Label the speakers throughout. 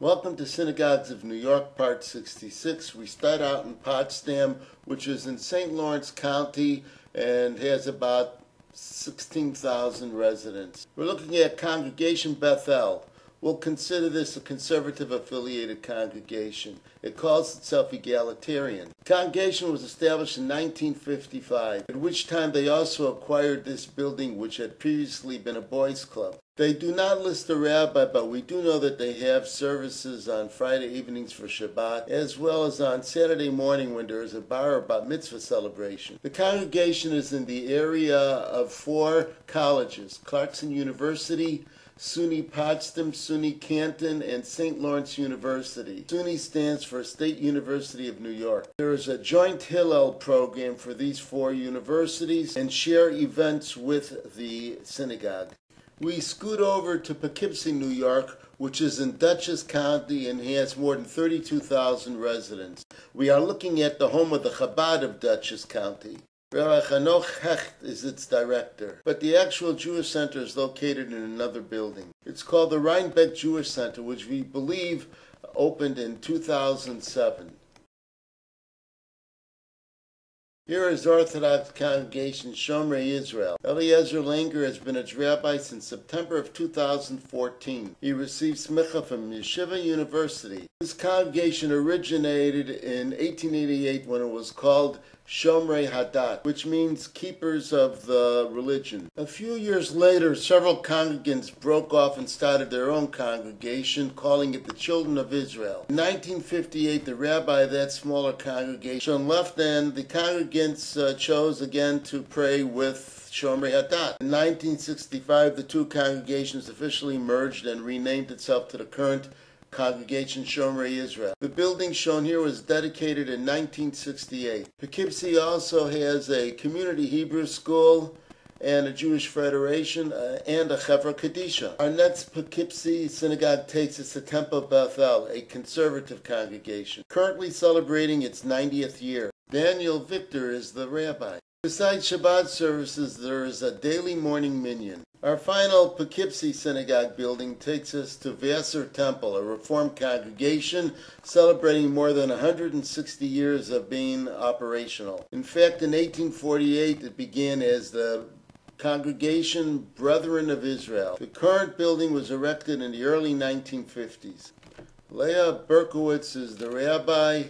Speaker 1: Welcome to Synagogues of New York, Part 66. We start out in Potsdam, which is in St. Lawrence County and has about 16,000 residents. We're looking at Congregation Bethel. We'll consider this a conservative affiliated congregation. It calls itself egalitarian. The congregation was established in 1955, at which time they also acquired this building, which had previously been a boys' club. They do not list a rabbi, but we do know that they have services on Friday evenings for Shabbat, as well as on Saturday morning when there is a bar or bat mitzvah celebration. The congregation is in the area of four colleges: Clarkson University, SUNY Potsdam, SUNY Canton, and St. Lawrence University. SUNY stands for State University of New York. There is a joint Hillel program for these four universities and share events with the synagogue. We scoot over to Poughkeepsie, New York, which is in Dutchess County and has more than 32,000 residents. We are looking at the home of the Chabad of Dutchess County. Rabbi Hanoch Hecht is its director, but the actual Jewish center is located in another building. It's called the Rhinebeck Jewish Center, which we believe opened in 2007. Here is Orthodox congregation Shomrei Israel. Eliezer Langer has been its rabbi since September of 2014. He received smicha from Yeshiva University. This congregation originated in 1888 when it was called Shomrei Hadat, which means keepers of the religion. A few years later, several congregants broke off and started their own congregation, calling it the Children of Israel. In 1958, the rabbi of that smaller congregation left, and the congregants chose again to pray with Shomrei Hadat. In 1965, the two congregations officially merged and renamed itself to the current Congregation Shomrei Israel. The building shown here was dedicated in 1968. Poughkeepsie also has a community Hebrew school and a Jewish federation and a Chevra Kadisha. Our next Poughkeepsie synagogue takes us to Temple Bethel, a conservative congregation, currently celebrating its 90th year. Daniel Victor is the rabbi. Besides Shabbat services, there is a daily morning minyan. Our final Poughkeepsie synagogue building takes us to Vassar Temple, a Reformed congregation celebrating more than 160 years of being operational. In fact, in 1848, it began as the Congregation Brethren of Israel. The current building was erected in the early 1950s. Leah Berkowitz is the rabbi.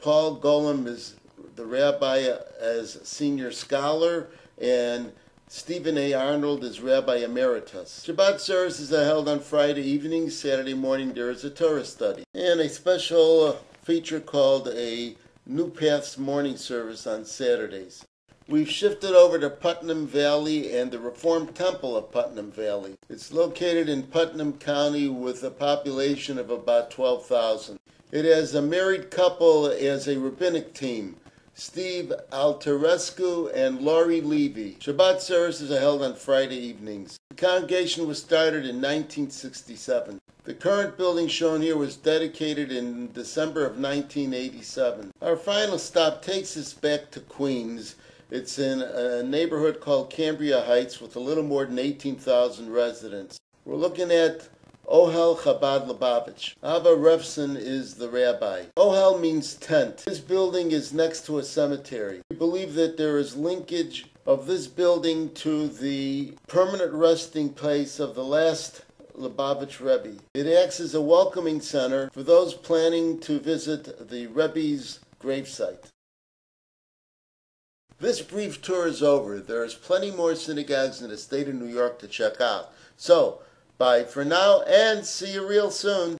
Speaker 1: Paul Golem is the rabbi as senior scholar, and Stephen A. Arnold is Rabbi Emeritus. Shabbat services are held on Friday evenings. Saturday morning there is a Torah study, and a special feature called a New Paths morning service on Saturdays. We've shifted over to Putnam Valley and the Reformed Temple of Putnam Valley. It's located in Putnam County with a population of about 12,000. It has a married couple as a rabbinic team, Steve Alterescu and Laurie Levy. Shabbat services are held on Friday evenings. The congregation was started in 1967. The current building shown here was dedicated in December of 1987. Our final stop takes us back to Queens. It's in a neighborhood called Cambria Heights with a little more than 18,000 residents. We're looking at Ohel Chabad Lubavitch. Abba Refson is the rabbi. Ohel means tent. This building is next to a cemetery. We believe that there is linkage of this building to the permanent resting place of the last Lubavitch Rebbe. It acts as a welcoming center for those planning to visit the Rebbe's gravesite. This brief tour is over. There is plenty more synagogues in the state of New York to check out. So, bye for now, and see you real soon.